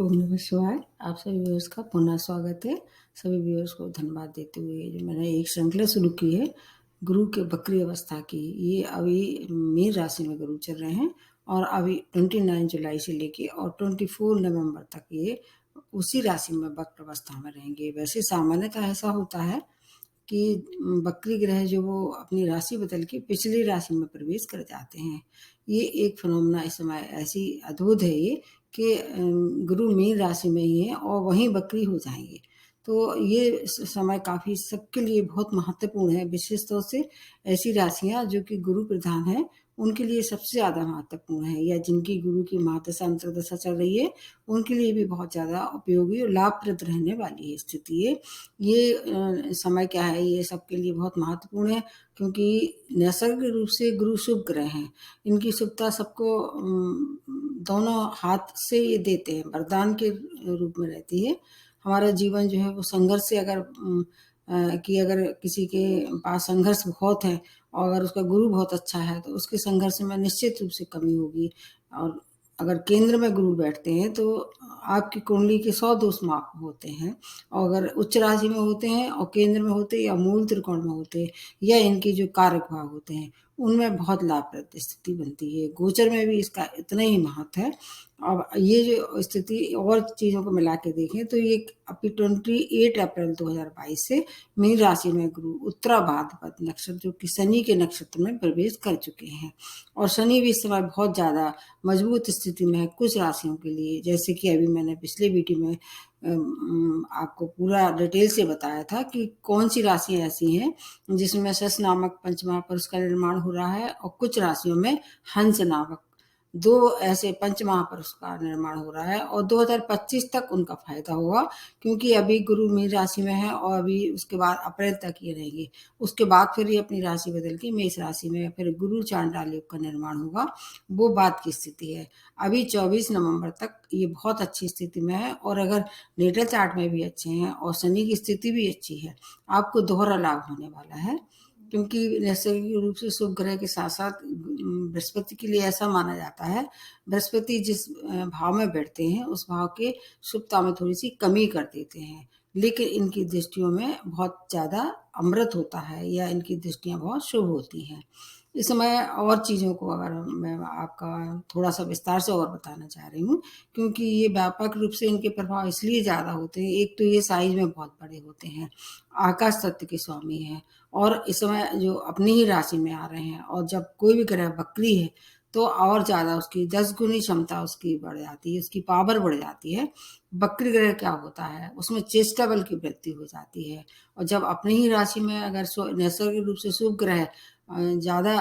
ओम नमः शिवाय। आप सभी व्यूअर्स का पुनः स्वागत है। सभी व्यूअर्स को धन्यवाद देते हुए जो मैंने एक श्रृंखला शुरू की है गुरु के वक्री अवस्था की, ये अभी मीन राशि में गुरु चल रहे हैं और अभी 29 जुलाई से लेके और 24 नवंबर तक ये उसी राशि में वक्र अवस्था में रहेंगे। वैसे सामान्यतः ऐसा होता है कि वक्री ग्रह जो वो अपनी राशि बदल के पिछली राशि में प्रवेश कर जाते हैं। ये एक फिनोमेना इस समय ऐसी अद्भुत है ये कि गुरु मीन राशि में ही है और वहीं वक्री हो जाएंगे। तो ये समय काफ़ी सबके लिए बहुत महत्वपूर्ण है। विशेष तौर से ऐसी राशियां जो कि गुरु प्रधान है उनके लिए सबसे ज़्यादा महत्वपूर्ण है, या जिनकी गुरु की महादशा अंतर्दशा चल रही है उनके लिए भी बहुत ज़्यादा उपयोगी और लाभप्रद रहने वाली है स्थिति है। ये समय क्या है, ये सबके लिए बहुत महत्वपूर्ण है क्योंकि नैसर्गिक रूप से गुरु शुभ ग्रह हैं। इनकी शुभता सबको दोनों हाथ से ये देते हैं, वरदान के रूप में रहती है। हमारा जीवन जो है वो संघर्ष से अगर किसी के पास संघर्ष बहुत है और अगर उसका गुरु बहुत अच्छा है तो उसके संघर्ष में निश्चित रूप से कमी होगी। और अगर केंद्र में गुरु बैठते हैं तो आपकी कुंडली के 100 दोष माफ होते हैं, और अगर उच्च राशि में होते हैं और केंद्र में होते हैं या मूल त्रिकोण में होते हैं या इनके जो कारक भाव होते हैं उनमें बहुत लाभप्रद स्थिति बनती है। गोचर में भी इसका इतना ही महत्व है। अब ये जो स्थिति और चीज़ों को मिला के देखें तो ये अभी 28 अप्रैल 2022 से मीन राशि में गुरु उत्तरा भाद्रपद नक्षत्र जो कि शनि के नक्षत्र में प्रवेश कर चुके हैं, और शनि भी इस समय बहुत ज़्यादा मजबूत स्थिति में है कुछ राशियों के लिए। जैसे कि अभी मैंने पिछले वीडियो में आपको पूरा डिटेल से बताया था कि कौन सी राशियां ऐसी हैं जिसमें शश नामक पंचमहापुरुष का निर्माण हो रहा है और कुछ राशियों में हंस नामक 2 ऐसे पंचमहापुरुष का निर्माण हो रहा है, और 2025 तक उनका फायदा होगा क्योंकि अभी गुरु मीन राशि में है और अभी उसके बाद अप्रैल तक ये रहेंगे। उसके बाद फिर ये अपनी राशि बदल के मेष राशि में फिर गुरु चांडाल योग का निर्माण होगा, वो बात की स्थिति है। अभी 24 नवंबर तक ये बहुत अच्छी स्थिति में है, और अगर नेटल चार्ट में भी अच्छे हैं और शनि की स्थिति भी अच्छी है, आपको दोहरा लाभ होने वाला है। क्योंकि नैसर्गिक रूप से शुभ ग्रह के साथ साथ बृहस्पति के लिए ऐसा माना जाता है, बृहस्पति जिस भाव में बैठते हैं उस भाव के शुभता में थोड़ी सी कमी कर देते हैं, लेकिन इनकी दृष्टियों में बहुत ज़्यादा अमृत होता है या इनकी दृष्टियाँ बहुत शुभ होती हैं। इस समय और चीज़ों को अगर मैं आपका थोड़ा सा विस्तार से और बताना चाह रही हूँ, क्योंकि ये व्यापक रूप से इनके प्रभाव इसलिए ज़्यादा होते हैं। एक तो ये साइज में बहुत बड़े होते हैं, आकाश तत्व के स्वामी हैं, और इस समय जो अपनी ही राशि में आ रहे हैं, और जब कोई भी ग्रह वक्री है तो और ज़्यादा उसकी 10 गुनी क्षमता उसकी बढ़ जाती है, उसकी पावर बढ़ जाती है। वक्री ग्रह क्या होता है, उसमें चेष्टा बल की वृद्धि हो जाती है, और जब अपनी ही राशि में अगर नैसर्गिक रूप से शुभ ग्रह ज़्यादा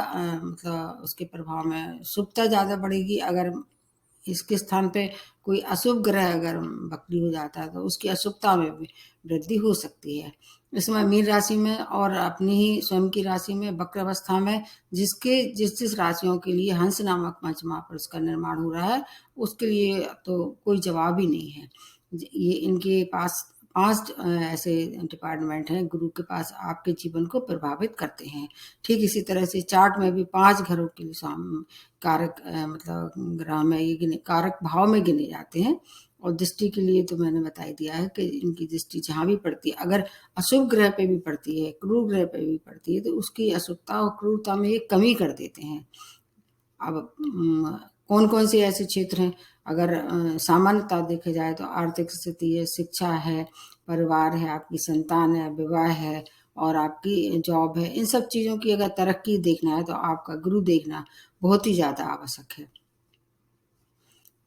मतलब उसके प्रभाव में शुभता ज़्यादा बढ़ेगी। अगर इसके स्थान पे कोई अशुभ ग्रह अगर वक्री हो जाता है तो उसकी अशुभता में भी वृद्धि हो सकती है। इसमें मीन राशि में और अपनी ही स्वयं की राशि में वक्र अवस्था में जिस राशियों के लिए हंस नामक पंचमहापुरुष का निर्माण हो रहा है उसके लिए तो कोई जवाब ही नहीं है। ये इनके पास 5 ऐसे डिपार्टमेंट हैं गुरु के पास, आपके जीवन को प्रभावित करते हैं। ठीक इसी तरह से चार्ट में भी 5 घरों के लिए कारक मतलब ग्रह में ये कारक भाव में गिने जाते हैं। और दृष्टि के लिए तो मैंने बता ही दिया है कि इनकी दृष्टि जहाँ भी पड़ती है, अगर अशुभ ग्रह पे भी पड़ती है, क्रूर ग्रह पे भी पड़ती है, तो उसकी अशुभता और क्रूरता में ये कमी कर देते हैं। अब कौन कौन से ऐसे क्षेत्र हैं, अगर सामान्यतः देखा जाए तो आर्थिक स्थिति है, शिक्षा है, परिवार है, आपकी संतान है, विवाह है और आपकी जॉब है, इन सब चीज़ों की अगर तरक्की देखना है तो आपका गुरु देखना बहुत ही ज़्यादा आवश्यक है।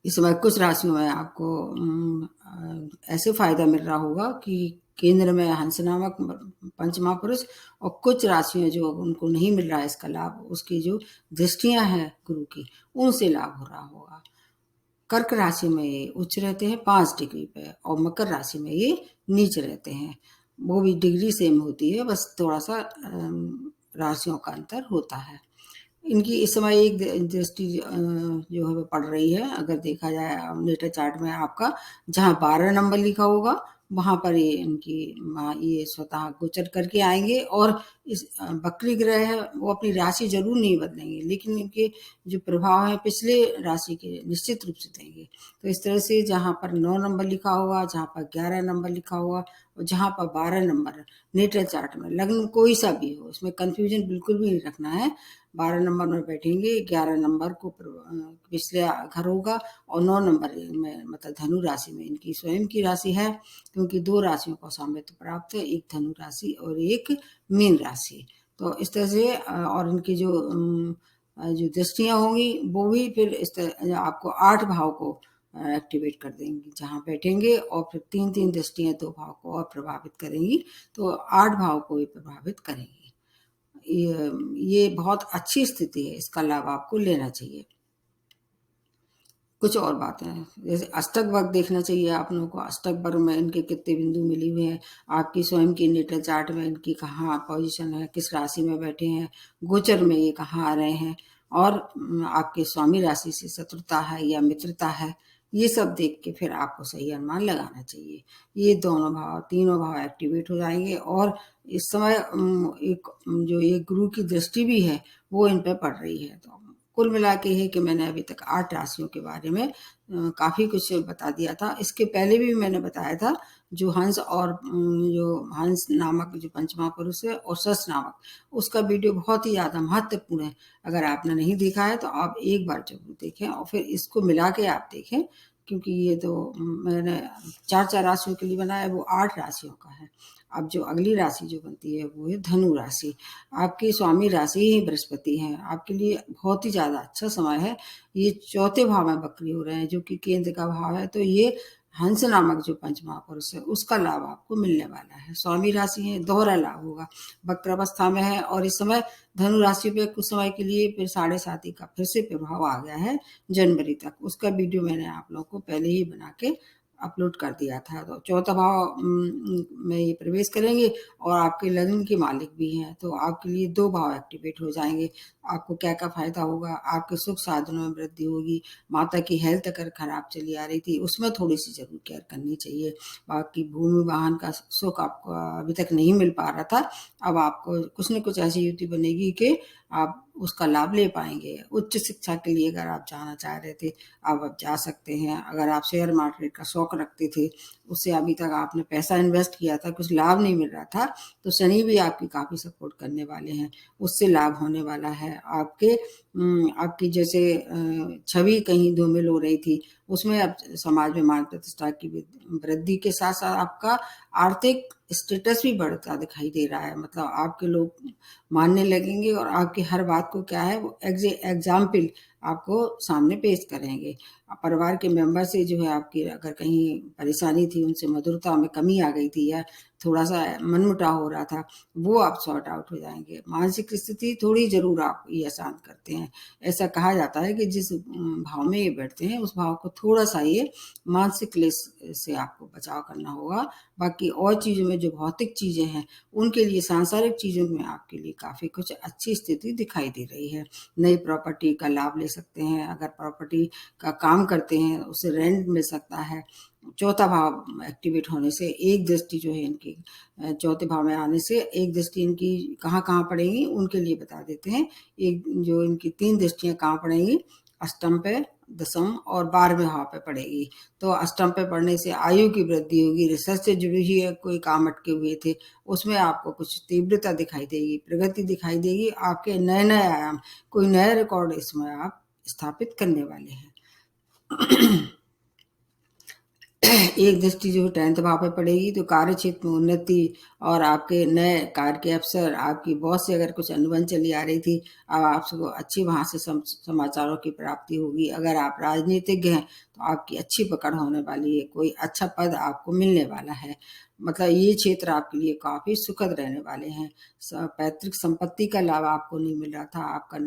इस समय कुछ राशियों में आपको ऐसे फायदा मिल रहा होगा कि केंद्र में हंस नामक पंच महापुरुष, और कुछ राशियां जो उनको नहीं मिल रहा है इसका लाभ, उसकी जो दृष्टियां हैं गुरु की उनसे लाभ हो रहा होगा। कर्क राशि में ये उच्च रहते हैं 5 डिग्री पे, और मकर राशि में ये नीच रहते हैं। वो भी डिग्री सेम होती है, बस थोड़ा सा राशियों का अंतर होता है। इनकी इस समय एक दृष्टि जो है वो पड़ रही है, अगर देखा जाए नेटल चार्ट में आपका, जहाँ 12 नंबर लिखा होगा वहाँ पर ये इनकी ये स्वतः गोचर करके आएंगे। और इस वक्री ग्रह है वो अपनी राशि जरूर नहीं बदलेंगे, लेकिन इनके जो प्रभाव है पिछले राशि के निश्चित रूप से देंगे। तो इस तरह से जहाँ पर 9 नंबर लिखा होगा, जहाँ पर 11 नंबर लिखा होगा और जहाँ पर 12 नंबर नेटल चार्ट में, लग्न कोई सा भी हो, इसमें कंफ्यूजन बिल्कुल भी नहीं रखना है। 12 नंबर में बैठेंगे, 11 नंबर को पिछले घर होगा और 9 नंबर में मतलब धनु राशि में इनकी स्वयं की राशि है, क्योंकि 2 राशियों का सामर्थ्य प्राप्त है, एक धनु राशि और एक मीन राशि। तो इस तरह से और इनकी जो दृष्टियां होंगी वो भी फिर इस तरह आपको 8 भाव को एक्टिवेट कर देंगी जहाँ बैठेंगे, और फिर 3-3 दृष्टियां 2 भाव को और प्रभावित करेंगी, तो 8 भाव को भी प्रभावित करेंगी। ये बहुत अच्छी स्थिति है, इसका लाभ आपको लेना चाहिए। कुछ और बातें हैं, जैसे अष्टक वर्ग देखना चाहिए आप लोगों को। अष्टक वर्ग में इनके कितने बिंदु मिली हुए हैं, आपकी स्वयं की नेटल चार्ट में इनकी कहाँ पोजीशन है, किस राशि में बैठे हैं, गोचर में ये कहाँ आ रहे हैं, और आपके स्वामी राशि से शत्रुता है या मित्रता है, ये सब देख के फिर आपको सही अनुमान लगाना चाहिए। ये दोनों भाव, तीनों भाव एक्टिवेट हो जाएंगे। और इस समय एक जो ये गुरु की दृष्टि भी है वो इन पे पड़ रही है। तो कुल मिला के है कि मैंने अभी तक 8 राशियों के बारे में काफ़ी कुछ बता दिया था। इसके पहले भी मैंने बताया था जो हंस और जो हंस नामक जो पंचमा पुरुष है और सस नामक, उसका वीडियो बहुत ही ज़्यादा महत्वपूर्ण है। अगर आपने नहीं देखा है तो आप एक बार जरूर देखें और फिर इसको मिला के आप देखें, क्योंकि ये तो मैंने 4-4 राशियों के लिए बनाया, वो 8 राशियों का है। अब जो अगली राशि जो बनती है वो है धनु राशि। आपकी स्वामी राशि ही बृहस्पति है, आपके लिए बहुत ही ज़्यादा अच्छा समय है। ये चौथे भाव में वक्री हो रहे हैं जो कि केंद्र का भाव है, तो ये हंस नामक जो पंचमहापुरुष है उसका लाभ आपको मिलने वाला है। स्वामी राशि है, दोहरा लाभ होगा। वक्र अवस्था में है और इस समय धनु राशि पे कुछ समय के लिए फिर 7.5 का फिर से प्रभाव आ गया है जनवरी तक। उसका वीडियो मैंने आप लोगों को पहले ही बना के अपलोड कर दिया था। तो चौथा भाव में ये प्रवेश करेंगे और आपके लग्न के मालिक भी हैं, तो आपके लिए 2 भाव एक्टिवेट हो जाएंगे। आपको क्या क्या फायदा होगा, आपके सुख साधनों में वृद्धि होगी। माता की हेल्थ अगर खराब चली आ रही थी उसमें थोड़ी सी जरूर केयर करनी चाहिए। बाकी भूमि वाहन का सुख आपको अभी तक नहीं मिल पा रहा था, अब आपको कुछ न कुछ ऐसी युक्ति बनेगी कि आप उसका लाभ ले पाएंगे। उच्च शिक्षा के लिए अगर आप जाना चाह रहे थे, आप अब जा सकते हैं। अगर आप शेयर मार्केट का शौक रखते थे, उससे अभी तक आपने पैसा इन्वेस्ट किया था, कुछ लाभ नहीं मिल रहा था, तो शनि भी आपकी काफ़ी सपोर्ट करने वाले हैं, उससे लाभ होने वाला है। आपकी जैसे छवि कहीं धूमिल हो रही थी, उसमें अब समाज में मान प्रतिष्ठा की वृद्धि के साथ साथ आपका आर्थिक स्टेटस भी बढ़ता दिखाई दे रहा है। मतलब आपके लोग मानने लगेंगे और आपकी हर बात को क्या है वो एग्जाम्पल आपको सामने पेश करेंगे। परिवार के मेंबर से जो है आपकी अगर कहीं परेशानी थी, उनसे मधुरता में कमी आ गई थी या थोड़ा सा मनमुटाव हो रहा था, वो आप सॉर्ट आउट हो जाएंगे। मानसिक स्थिति थोड़ी जरूर आप ये शांत करते हैं। ऐसा कहा जाता है कि जिस भाव में ये बैठते हैं उस भाव को थोड़ा सा ये मानसिक क्लेश से आपको बचाव करना होगा। बाकी और चीज़ों में जो भौतिक चीज़ें हैं उनके लिए, सांसारिक चीज़ों में आपके लिए काफ़ी कुछ अच्छी स्थिति दिखाई दे रही है। नई प्रॉपर्टी का लाभ ले सकते हैं, अगर प्रॉपर्टी का काम करते हैं उसे रेंट मिल सकता है। चौथा भाव एक्टिवेट होने से एक दृष्टि जो है इनकी चौथे भाव में आने से एक दृष्टि इनकी कहाँ कहाँ पड़ेगी उनके लिए बता देते हैं। एक जो इनकी 3 दृष्टियां कहाँ पड़ेंगी, अष्टम पे, दसम और 12वें भाव पे पड़ेगी। तो अष्टम पे पढ़ने से आयु की वृद्धि होगी। रिसर्च से जुड़ी हुई कोई काम अटके हुए थे उसमें आपको कुछ तीव्रता दिखाई देगी, प्रगति दिखाई देगी। आपके नए नए आयाम, कोई नया रिकॉर्ड इसमें आप स्थापित करने वाले हैं। एक दृष्टि जो 10th भाव पे पड़ेगी तो कार्य क्षेत्र में उन्नति और आपके नए कार्य के अवसर, आपकी बॉस से अगर कुछ अनुबंध चली आ रही थी, अब आपको अच्छी वहां से समाचारों की प्राप्ति होगी। अगर आप राजनीतिज्ञ हैं तो आपकी अच्छी पकड़ होने वाली है, कोई अच्छा पद आपको मिलने वाला है। मतलब ये क्षेत्र आपके लिए काफी सुखद रहने वाले हैं। पैतृक संपत्ति का लाभ आपको नहीं मिल रहा था, आपका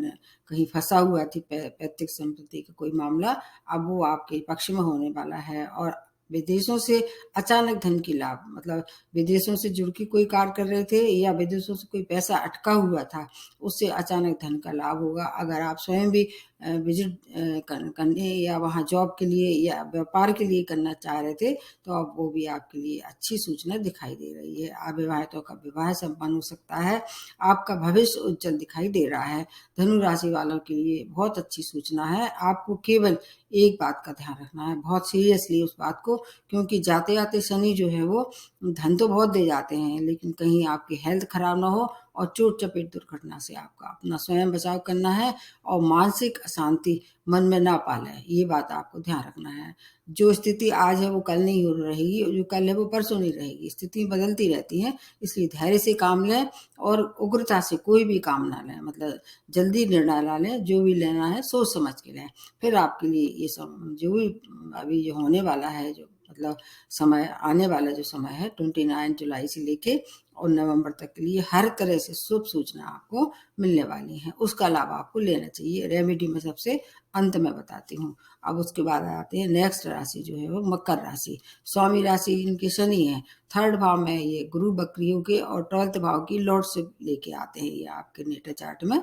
कहीं फंसा हुआ थी पैतृक संपत्ति का कोई मामला, अब वो आपके पक्ष में होने वाला है। और विदेशों से अचानक धन की लाभ, मतलब विदेशों से जुड़ के कोई कार्य कर रहे थे या विदेशों से कोई पैसा अटका हुआ था, उससे अचानक धन का लाभ होगा। अगर आप स्वयं भी विजिट करने या वहाँ जॉब के लिए या व्यापार के लिए करना चाह रहे थे, तो अब वो भी आपके लिए अच्छी सूचना दिखाई दे रही है। अविवाहितों का विवाह संपन्न हो सकता है। आपका भविष्य उज्जवल दिखाई दे रहा है। धनु राशि वालों के लिए बहुत अच्छी सूचना है। आपको केवल एक बात का ध्यान रखना है, बहुत सीरियसली उस बात को, क्योंकि जाते जाते शनि जो है वो धन तो बहुत दे जाते हैं, लेकिन कहीं आपकी हेल्थ खराब ना हो और चोट चपेट दुर्घटना से आपका अपना स्वयं बचाव करना है और मानसिक अशांति मन में ना पाले, ये बात आपको ध्यान रखना है। जो स्थिति आज है वो कल नहीं हो रहेगी, जो कल है वो परसों नहीं रहेगी। स्थिति बदलती रहती है, इसलिए धैर्य से काम लें और उग्रता से कोई भी काम ना लें, मतलब जल्दी निर्णय ना लें। जो भी लेना है सोच समझ के लें। फिर आपके लिए ये सब जो भी अभी जो होने वाला है, जो मतलब समय आने वाला जो समय है 29 जुलाई से लेके और नवंबर तक के लिए हर तरह से शुभ सूचना आपको मिलने वाली है। उसका लाभ आपको लेना चाहिए। रेमेडी में सबसे अंत में बताती हूँ। अब उसके बाद आते हैं नेक्स्ट राशि जो है वो मकर राशि। स्वामी राशि इनके शनि है। 3rd भाव में ये गुरु बकरियों के और 12th भाव की लॉर्डशिप लेके आते हैं ये आपके नेटर चार्ट में।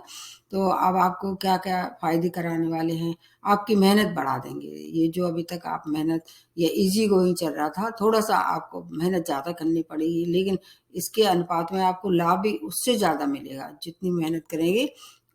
तो अब आपको क्या क्या फायदे कराने वाले हैं, आपकी मेहनत बढ़ा देंगे। ये जो अभी तक आप मेहनत या इजी गोइंग चल रहा था, थोड़ा सा आपको मेहनत ज़्यादा करनी पड़ेगी, लेकिन इसके अनुपात में आपको लाभ भी उससे ज़्यादा मिलेगा। जितनी मेहनत करेंगे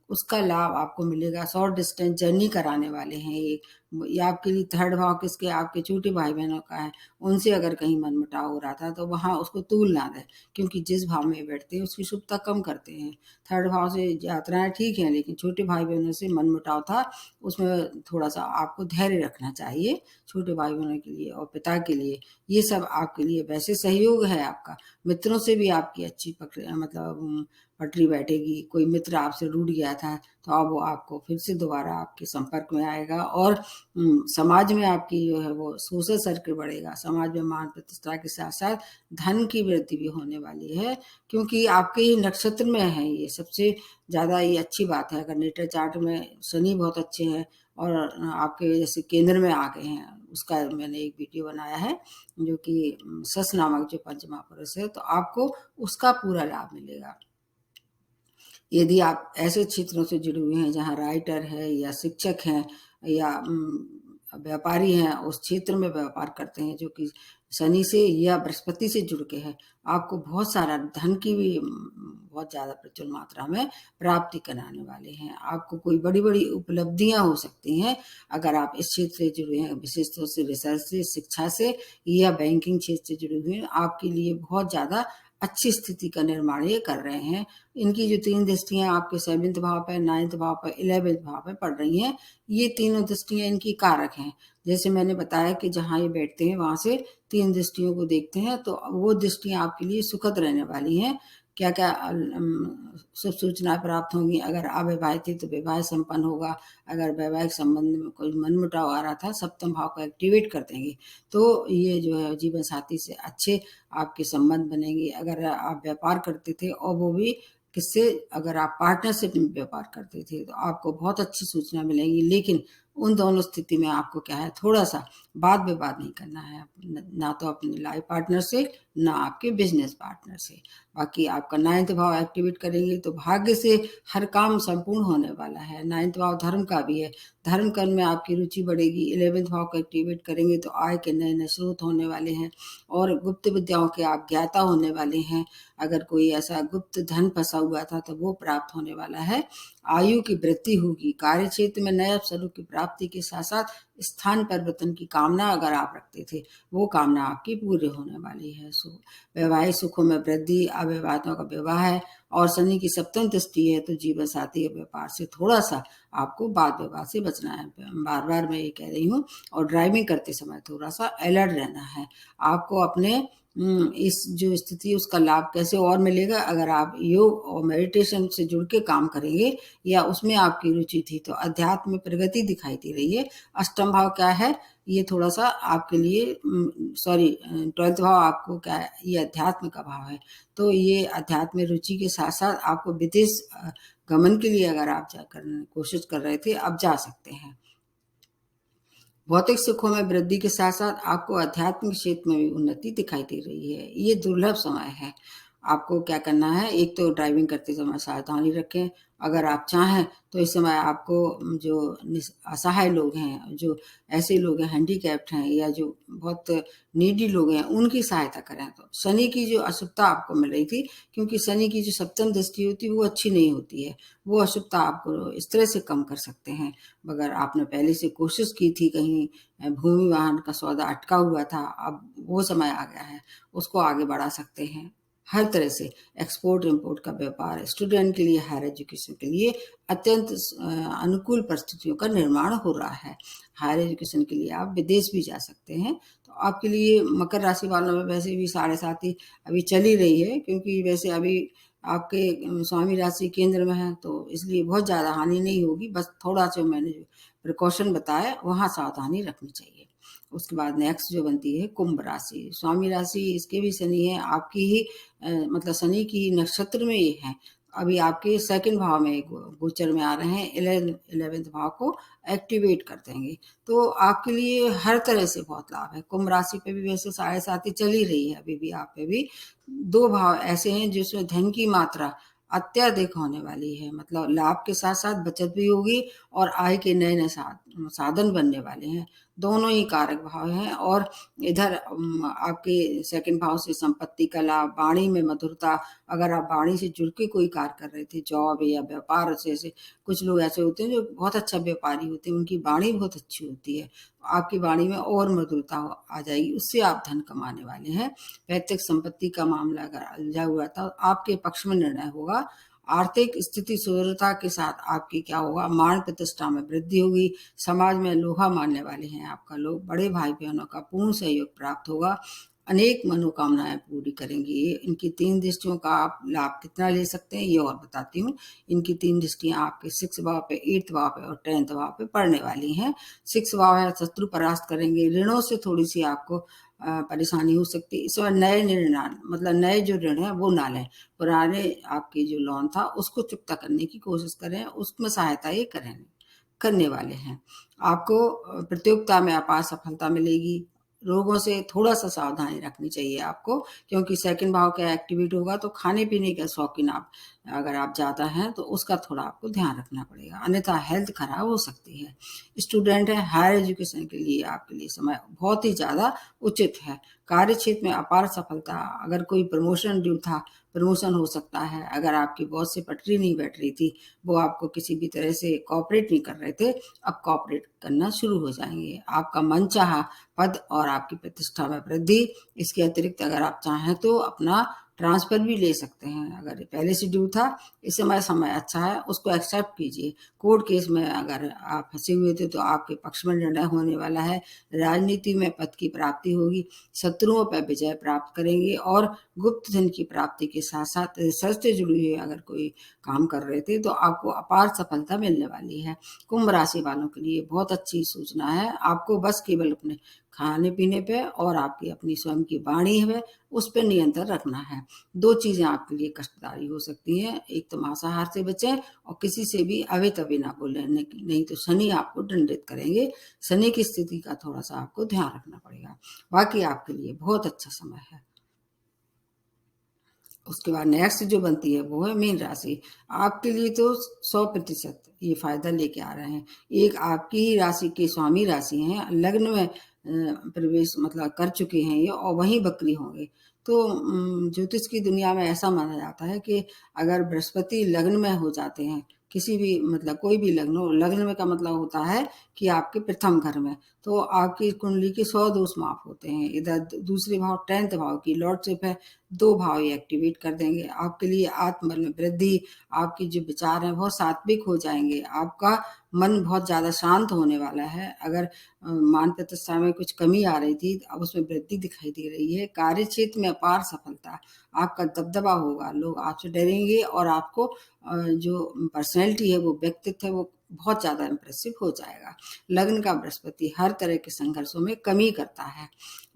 उसका लाभ आपको मिलेगा। शॉर्ट डिस्टेंस जर्नी कराने वाले हैं ये आपके लिए। 3rd भाव किसके, आपके छोटे भाई बहनों का है। उनसे अगर कहीं मनमुटाव हो रहा था तो वहाँ उसको तूल ना दें, क्योंकि जिस भाव में बैठते हैं उसकी शुभता कम करते हैं। 3rd भाव से यात्राएं ठीक हैं, लेकिन छोटे भाई बहनों से मनमुटाव था, उसमें थोड़ा सा आपको धैर्य रखना चाहिए छोटे भाई बहनों के लिए और पिता के लिए। ये सब आपके लिए वैसे सहयोग है आपका। मित्रों से भी आपकी अच्छी मतलब पटरी बैठेगी। कोई मित्र आपसे रूठ गया था तो अब वो आपको फिर से दोबारा आपके संपर्क में आएगा और समाज में आपकी जो है वो सोशल सर्कल बढ़ेगा। समाज में मान प्रतिष्ठा के साथ साथ धन की वृद्धि भी होने वाली है, क्योंकि आपके ही नक्षत्र में है। ये सबसे ज़्यादा ये अच्छी बात है। अगर नेटर चार्ट में शनि बहुत अच्छे हैं और आपके जैसे केंद्र में आ गए हैं, उसका मैंने एक वीडियो बनाया है जो कि सस नामक जो पंचमहापुरुष है, तो आपको उसका पूरा लाभ मिलेगा। यदि आप ऐसे क्षेत्रों से जुड़े हुए हैं जहाँ राइटर है या शिक्षक हैं या व्यापारी हैं, उस क्षेत्र में व्यापार करते हैं जो कि शनि से या बृहस्पति से जुड़ के है, आपको बहुत सारा धन की भी बहुत ज़्यादा प्रचुर मात्रा में प्राप्ति कराने वाले हैं। आपको कोई बड़ी बड़ी उपलब्धियां हो सकती हैं अगर आप इस क्षेत्र से जुड़े हैं, विशेष तौर से रिसर्च से, शिक्षा से या बैंकिंग क्षेत्र से जुड़े हुए हैं। आपके लिए बहुत ज़्यादा अच्छी स्थिति का निर्माण ये कर रहे हैं। इनकी जो 3 दृष्टियां आपके 7th भाव पे, 9th भाव पे, 11th भाव पे पड़ रही हैं, ये तीनों दृष्टियां इनकी कारक हैं। जैसे मैंने बताया कि जहाँ ये बैठते हैं वहां से 3 दृष्टियों को देखते हैं, तो वो दृष्टियां आपके लिए सुखद रहने वाली हैं। क्या क्या शुभ सूचनाएं प्राप्त होंगी। अगर अविवाहित थी तो विवाह संपन्न होगा। अगर वैवाहिक संबंध में कोई मनमुटाव आ रहा था, 7th भाव को एक्टिवेट कर देंगे, तो ये जो है जीवन साथी से अच्छे आपके संबंध बनेंगे। अगर आप व्यापार करते थे और वो भी किससे, अगर आप पार्टनरशिप में व्यापार करते थे तो आपको बहुत अच्छी सूचना मिलेंगी। लेकिन उन दोनों स्थिति में आपको क्या है, थोड़ा सा वाद विवाद नहीं करना है, ना तो अपने लाइफ पार्टनर से, ना आपके बिजनेस पार्टनर से। बाकी आपका 9th भाव एक्टिवेट करेंगे तो भाग्य से हर काम संपूर्ण होने वाला है। 9th भाव धर्म का भी है, धर्म कर्म में आपकी रुचि बढ़ेगी। 11th भाव को एक्टिवेट करेंगे तो आय के नए नए स्रोत होने वाले हैं और गुप्त विद्याओं के आप ज्ञाता होने वाले हैं। अगर कोई ऐसा गुप्त धन फंसा हुआ था तो वो प्राप्त होने वाला है। आयु की वृद्धि होगी। कार्य क्षेत्र में नए अवसरों की प्राप्ति के साथ साथ स्थान परिवर्तन की कामना अगर आप रखते थे, वो कामना आपकी पूरी होने वाली है। वैवाहिक सुखों में वृद्धि, अविवाहितों का विवाह है और शनि की 7वीं दृष्टि है, तो जीवन साथी के व्यापार से थोड़ा सा आपको वाद विवाद से बचना है। बार बार मैं ये कह रही हूँ। और ड्राइविंग करते समय थोड़ा सा अलर्ट रहना है। आपको अपने इस जो स्थिति उसका लाभ कैसे और मिलेगा, अगर आप योग और मेडिटेशन से जुड़ के काम करेंगे या उसमें आपकी रुचि थी, तो अध्यात्म में प्रगति दिखाई दे रही है। 8th भाव क्या है, ये थोड़ा सा आपके लिए 12th भाव आपको क्या है, ये अध्यात्म का भाव है। तो ये अध्यात्म में रुचि के साथ साथ आपको विदेश गमन के लिए अगर आप कोशिश कर रहे थे, अब जा सकते हैं। भौतिक सुखों में वृद्धि के साथ साथ आपको आध्यात्मिक क्षेत्र में भी उन्नति दिखाई दे रही है। ये दुर्लभ समय है। आपको क्या करना है, एक तो ड्राइविंग करते समय सावधानी रखें। अगर आप चाहें तो इस समय आपको जो असहाय लोग हैं, जो ऐसे लोग हैं हैंडीकैप्ड हैं या जो बहुत नीडी लोग हैं, उनकी सहायता करें। तो शनि की जो अशुभता आपको मिल रही थी, क्योंकि शनि की जो सप्तम दृष्टि होती है वो अच्छी नहीं होती है, वो अशुभता आपको इस तरह से कम कर सकते हैं। अगर आपने पहले से कोशिश की थी, कहीं भूमि वाहन का सौदा अटका हुआ था, अब वो समय आ गया है, उसको आगे बढ़ा सकते हैं। हर तरह से एक्सपोर्ट इम्पोर्ट का व्यापार स्टूडेंट के लिए, हायर एजुकेशन के लिए अत्यंत अनुकूल परिस्थितियों का निर्माण हो रहा है। हायर एजुकेशन के लिए आप विदेश भी जा सकते हैं। तो आपके लिए मकर राशि वालों में वैसे भी 7.5 अभी चल ही रही है, क्योंकि वैसे अभी आपके स्वामी राशि केंद्र में है, तो इसलिए बहुत ज़्यादा हानि नहीं होगी। बस थोड़ा सा मैंने जो प्रिकॉशन बताया वहाँ सावधानी रखनी चाहिए। उसके बाद नेक्स्ट जो बनती है कुंभ राशि, स्वामी राशि इसके भी शनि है, आपकी ही मतलब शनि की नक्षत्र में ये है। अभी आपके सेकंड भाव में गोचर में आ रहे हैं, 11वेंथ भाव को एक्टिवेट कर देंगे। तो आपके लिए हर तरह से बहुत लाभ है। कुंभ राशि पे भी वैसे 7.5 ही चल ही रही है, अभी भी आप पे भी 2 भाव ऐसे हैं जिसमें धन की मात्रा अत्यधिक होने वाली है। मतलब लाभ के साथ साथ बचत भी होगी और आय के नए नए साधन बनने वाले हैं। दोनों ही कारक भाव हैं। और इधर आपके सेकंड भाव से संपत्ति का लाभ, वाणी में मधुरता। अगर आप वाणी से जुड़ के कोई कार्य कर रहे थे, जॉब या व्यापार से कुछ लोग ऐसे होते हैं जो बहुत अच्छा व्यापारी होते हैं, उनकी वाणी बहुत अच्छी होती है, आपकी वाणी में और मधुरता आ जाएगी, उससे आप धन कमाने वाले हैं। पैतृक संपत्ति का मामला अगर उलझा हुआ था, आपके पक्ष में निर्णय होगा। आर्थिक स्थिति सुदृढ़ता के साथ आपकी क्या होगा, मान प्रतिष्ठा में वृद्धि होगी। समाज में लोहा मानने वाले हैं आपका लोग, बड़े भाई बहनों का पूर्ण सहयोग प्राप्त होगा। अनेक मनोकामनाएं पूरी करेंगी। ये इनकी 3 दृष्टियों का आप लाभ कितना ले सकते हैं ये और बताती हूँ। इनकी 3 दृष्टियां आपके 6 भाव पे, 8th भाव पे और 10th भाव पे पड़ने वाली हैं। 6 भाव है शत्रु परास्त करेंगे, ऋणों से थोड़ी सी आपको परेशानी हो सकती है। इस समय नए निर्णय, मतलब नए जो ऋण है वो ना लें। पुराने आपकी जो लोन था उसको चुकता करने की कोशिश करें, उसमें सहायता ये करने वाले हैं। आपको प्रतियोगिता में अपार सफलता मिलेगी। रोगों से थोड़ा सा सावधानी रखनी चाहिए आपको, क्योंकि सेकंड भाव का एक्टिवेट होगा तो खाने पीने के शौकीन आप अगर आप ज़्यादा हैं तो उसका थोड़ा आपको ध्यान रखना पड़ेगा, अन्यथा हेल्थ खराब हो सकती है। स्टूडेंट है, हायर एजुकेशन के लिए आपके लिए समय बहुत ही ज़्यादा उचित है। कार्य क्षेत्र में अपार सफलता, अगर कोई प्रमोशन ड्यू था, प्रमोशन हो सकता है। अगर आपकी बॉस से पटरी नहीं बैठ रही थी, वो आपको किसी भी तरह से कोऑपरेट नहीं कर रहे थे, अब कोऑपरेट करना शुरू हो जाएंगे। आपका मनचाहा पद और आपकी प्रतिष्ठा में वृद्धि। इसके अतिरिक्त अगर आप चाहें तो अपना ट्रांसफर भी ले सकते हैं। अगर पहले से ड्यू था, इस समय अच्छा है, उसको एक्सेप्ट कीजिए। कोर्ट केस में अगर आप फंसे हुए थे तो आपके पक्ष में निर्णय होने वाला है। राजनीति में पद की प्राप्ति होगी, शत्रुओं पर विजय प्राप्त करेंगे और गुप्त धन की प्राप्ति के साथ साथ रिसर्च से जुड़ी हुई अगर कोई काम कर रहे थे तो आपको अपार सफलता मिलने वाली है। कुंभ राशि वालों के लिए बहुत अच्छी सूचना है। आपको बस केवल अपने खाने पीने पे और आपकी अपनी स्वयं की वाणी है उस पर नियंत्रण रखना है। 2 चीजें आपके लिए कष्टदायी हो सकती हैं, एक तो मांसाहार से बचें और किसी से भी अवे तवे ना बोलें, नहीं तो शनि आपको दंडित करेंगे। शनि की स्थिति का थोड़ा सा आपको ध्यान रखना पड़ेगा। बाकी आपके लिए बहुत अच्छा समय है। उसके बाद नेक्स्ट जो बनती है वो है मीन राशि। आपके लिए तो 100% ये फायदा लेके आ रहे हैं। एक आपकी ही राशि के स्वामी राशि हैं, लग्न में प्रवेश मतलब कर चुके हैं ये और वहीं बकरी होंगे। तो ज्योतिष की दुनिया में ऐसा माना जाता है कि अगर बृहस्पति लग्न में हो जाते हैं, किसी भी मतलब कोई भी लग्न हो, लग्न में का मतलब होता है कि आपके प्रथम घर में, तो आपकी कुंडली के 100 दोष माफ होते हैं। इधर दूसरे भाव 10th भाव की लॉर्डशिप है, 2 भाव ये एक्टिवेट कर देंगे। आपके लिए आत्मबल में वृद्धि, आपकी जो विचार हैं बहुत सात्विक हो जाएंगे, आपका मन बहुत ज़्यादा शांत होने वाला है। अगर मान प्रतिष्ठा में कुछ कमी आ रही थी, अब उसमें वृद्धि दिखाई दे रही है। कार्य क्षेत्र में अपार सफलता, आपका दबदबा होगा, लोग आपसे डरेंगे और आपको जो पर्सनैलिटी है, वो व्यक्तित्व है, वो बहुत ज़्यादा इम्प्रेसिव हो जाएगा। लग्न का बृहस्पति हर तरह के संघर्षों में कमी करता है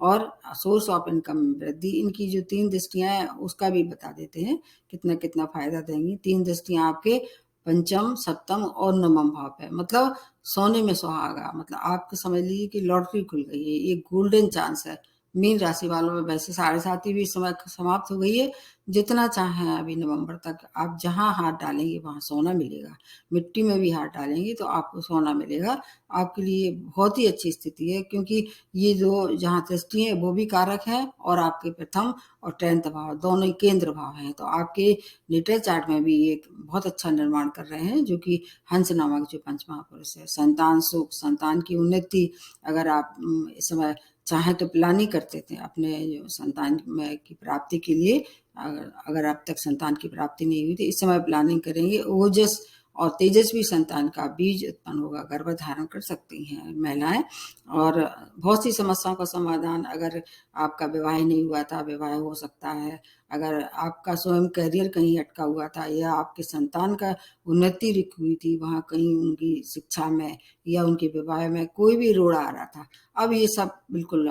और सोर्स ऑफ इनकम में वृद्धि। इनकी जो 3 दृष्टियां हैं उसका भी बता देते हैं कितना कितना फायदा देंगी। 3 दृष्टियां आपके पंचम, सप्तम और नवम भाव पे, मतलब सोने में सुहागा, मतलब आपको समझ लीजिए कि लॉटरी खुल गई है, एक गोल्डन चांस है मीन राशि वालों में वैसे 7.5 भी समय समाप्त हो गई है। जितना चाहें अभी नवंबर तक आप जहाँ हाथ डालेंगे वहाँ सोना मिलेगा। मिट्टी में भी हाथ डालेंगे तो आपको सोना मिलेगा। आपके लिए बहुत ही अच्छी स्थिति है, क्योंकि ये जो जहाँ दृष्टि है वो भी कारक है, और आपके प्रथम और 10th भाव दोनों ही केंद्र भाव हैं। तो आपके नेटल चार्ट में भी एक बहुत अच्छा निर्माण कर रहे हैं, जो कि हंस नामक जो पंच महापुरुष है। संतान सुख, संतान की उन्नति, अगर आप इस समय चाहे तो प्लानिंग करते थे अपने जो संतान में की प्राप्ति के लिए, अगर अब तक संतान की प्राप्ति नहीं हुई तो इस समय प्लानिंग करेंगे। ओजस और तेजस्वी संतान का बीज उत्पन्न होगा, गर्भ धारण कर सकती हैं महिलाएं। और बहुत सी समस्याओं का समाधान, अगर आपका विवाह नहीं हुआ था, विवाह हो सकता है। अगर आपका स्वयं करियर कहीं अटका हुआ था, या आपके संतान का उन्नति रुकी हुई थी, वहाँ कहीं उनकी शिक्षा में या उनके विवाह में कोई भी रोड़ा आ रहा था, अब ये सब बिल्कुल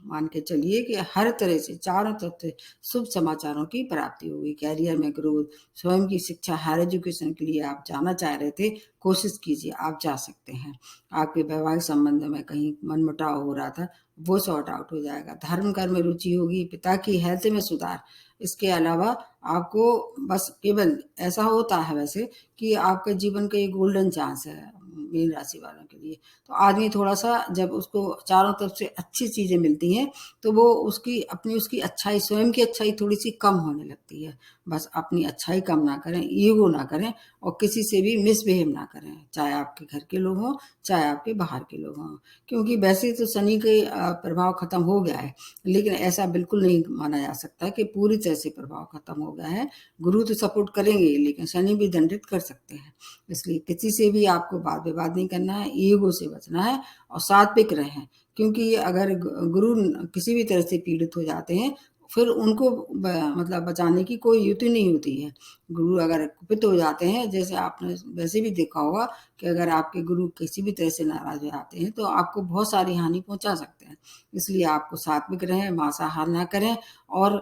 मान के चलिए कि हर तरह से चारों तरफ से शुभ समाचारों की प्राप्ति होगी। कैरियर में ग्रोथ, स्वयं की शिक्षा, हायर एजुकेशन के लिए आप जाना चाह रहे थे, कोशिश कीजिए, आप जा सकते हैं। आपके वैवाहिक संबंध में कहीं मनमुटाव हो रहा था, वो सॉर्ट आउट हो जाएगा। धर्म कर्म में रुचि होगी, पिता की हेल्थ में सुधार। इसके अलावा आपको बस केवल ऐसा होता है वैसे कि आपके जीवन का एक गोल्डन चांस है मीन राशि वालों के लिए। तो आदमी थोड़ा सा जब उसको चारों तरफ से अच्छी चीजें मिलती हैं तो वो उसकी अच्छाई, स्वयं की अच्छाई थोड़ी सी कम होने लगती है। बस अपनी अच्छाई कम ना करें, ईगो ना करें, और किसी से भी मिसबिहेव ना करें, चाहे आपके घर के लोग हों, चाहे आपके बाहर के लोग हों। क्योंकि वैसे तो शनि के प्रभाव खत्म हो गया है, लेकिन ऐसा बिल्कुल नहीं माना जा सकता कि पूरी तरह से प्रभाव खत्म हो गया है। गुरु तो सपोर्ट करेंगे, लेकिन शनि भी दंडित कर सकते हैं। इसलिए किसी से भी आपको वाद विवाद नहीं करना है, ईगो से बचना है, और सात्विक रहें। क्योंकि अगर गुरु किसी भी तरह से पीड़ित हो जाते हैं, फिर उनको मतलब बचाने की कोई युक्ति नहीं होती है। गुरु अगर कुपित हो जाते हैं, जैसे आपने वैसे भी देखा होगा कि अगर आपके गुरु किसी भी तरह से नाराज हो जाते हैं तो आपको बहुत सारी हानि पहुंचा सकते हैं। इसलिए आपको सात्विक रहें, मांसाहार ना करें, और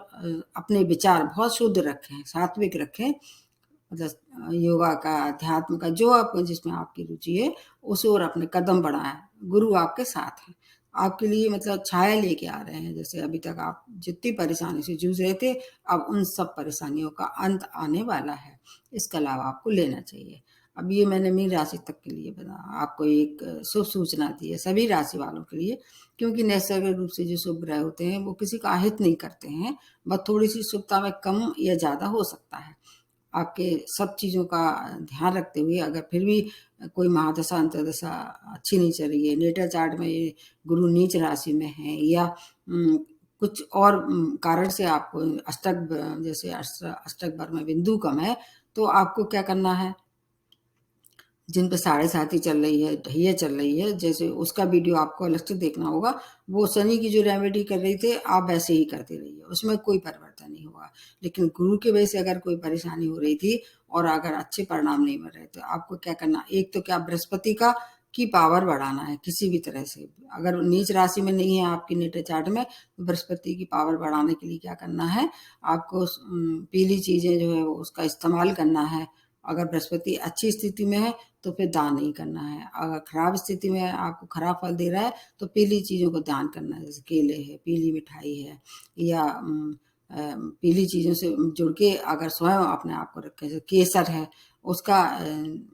अपने विचार बहुत शुद्ध रखें, सात्विक रखें। मतलब योगा का, अध्यात्म का, जो आपको जिसमें आपकी रुचि है उस ओर अपने कदम बढ़ाएं। गुरु आपके साथ हैं, आपके लिए मतलब छाया लेके आ रहे हैं। जैसे अभी तक आप जितनी परेशानी से जूझ रहे थे, अब उन सब परेशानियों का अंत आने वाला है। इसका लाभ आपको लेना चाहिए। अब ये मैंने मीन राशि तक के लिए बताया, आपको एक शुभ सूचना दी है सभी राशि वालों के लिए। क्योंकि नैसर्गिक रूप से जो शुभ ग्रह होते हैं वो किसी का अहित नहीं करते हैं, बस थोड़ी सी शुभता में कम या ज्यादा हो सकता है। आपके सब चीज़ों का ध्यान रखते हुए, अगर फिर भी कोई महादशा अंतर्दशा अच्छी नहीं चल रही है, नेटल चार्ट में ये गुरु नीच राशि में है, या कुछ और कारण से आपको जैसे अष्टक बर में बिंदु कम है, तो आपको क्या करना है, जिन पे 7.5 चल रही है, ढैया चल रही है, जैसे उसका वीडियो आपको अलग से देखना होगा। वो शनि की जो रेमेडी कर रही थे, आप वैसे ही करते रहिए, उसमें कोई परिवर्तन नहीं होगा। लेकिन गुरु की वजह से अगर कोई परेशानी हो रही थी और अगर अच्छे परिणाम नहीं मिल रहे, तो आपको क्या करना, एक तो क्या बृहस्पति का की पावर बढ़ाना है किसी भी तरह से। अगर नीच राशि में नहीं है आपकी नेटल चार्ट में, तो बृहस्पति की पावर बढ़ाने के लिए क्या करना है, आपको पीली चीजें जो है उसका इस्तेमाल करना है। अगर बृहस्पति अच्छी स्थिति में है तो फिर दान नहीं करना है। अगर खराब स्थिति में आपको खराब फल दे रहा है तो पीली चीज़ों को दान करना है, जैसे केले है, पीली मिठाई है, या पीली चीज़ों से जुड़ के अगर स्वयं अपने आप को रखें, जैसे केसर है उसका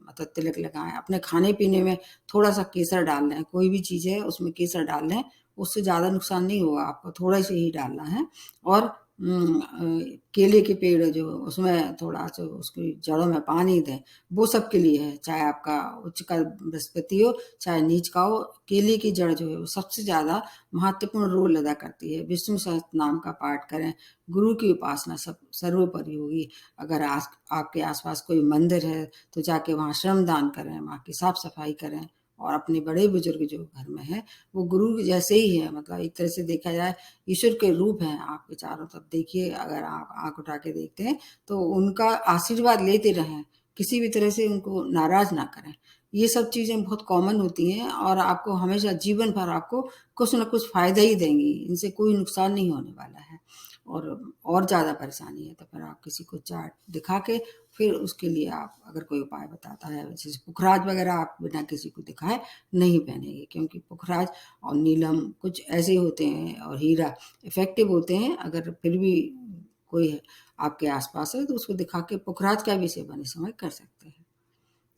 मतलब तिलक लगाएं। अपने खाने पीने में थोड़ा सा केसर डाल लें, कोई भी चीज़ है उसमें केसर डाल लें, उससे ज़्यादा नुकसान नहीं होगा, आपको थोड़ा सा ही डालना है। और केले के पेड़ जो उसमें थोड़ा सा उसकी जड़ों में पानी दें, वो सबके लिए है। चाहे आपका उच्च का बृहस्पति हो, चाहे नीच का हो, केले की जड़ जो है वो सबसे ज्यादा महत्वपूर्ण रोल अदा करती है। विष्णु सहस्त्र नाम का पाठ करें, गुरु की उपासना सब सर्वोपरि होगी। अगर आपके आसपास कोई मंदिर है तो जाके वहाँ श्रमदान करें, वहाँ की साफ सफाई करें, और अपने बड़े बुजुर्ग जो घर में है वो गुरु जैसे ही है। मतलब एक तरह से देखा जाए ईश्वर के रूप हैं आपके चारों तरफ। देखिए, अगर आप आंख उठा के देखते हैं तो उनका आशीर्वाद लेते रहें, किसी भी तरह से उनको नाराज ना करें। ये सब चीजें बहुत कॉमन होती हैं और आपको हमेशा जीवन भर आपको कुछ ना कुछ फायदा ही देंगी, इनसे कोई नुकसान नहीं होने वाला है। और ज़्यादा परेशानी है तो फिर आप किसी को चार्ट दिखा के फिर उसके लिए आप अगर कोई उपाय बताता है, जैसे पुखराज वगैरह आप बिना किसी को दिखाए नहीं पहनेंगे, क्योंकि पुखराज और नीलम कुछ ऐसे होते हैं और हीरा इफ़ेक्टिव होते हैं। अगर फिर भी कोई आपके आस-पास है तो उसको दिखा के पुखराज का भी सेवन इस समय कर सकते हैं।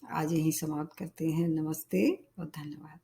आज यहीं समाप्त करते हैं। नमस्ते और धन्यवाद।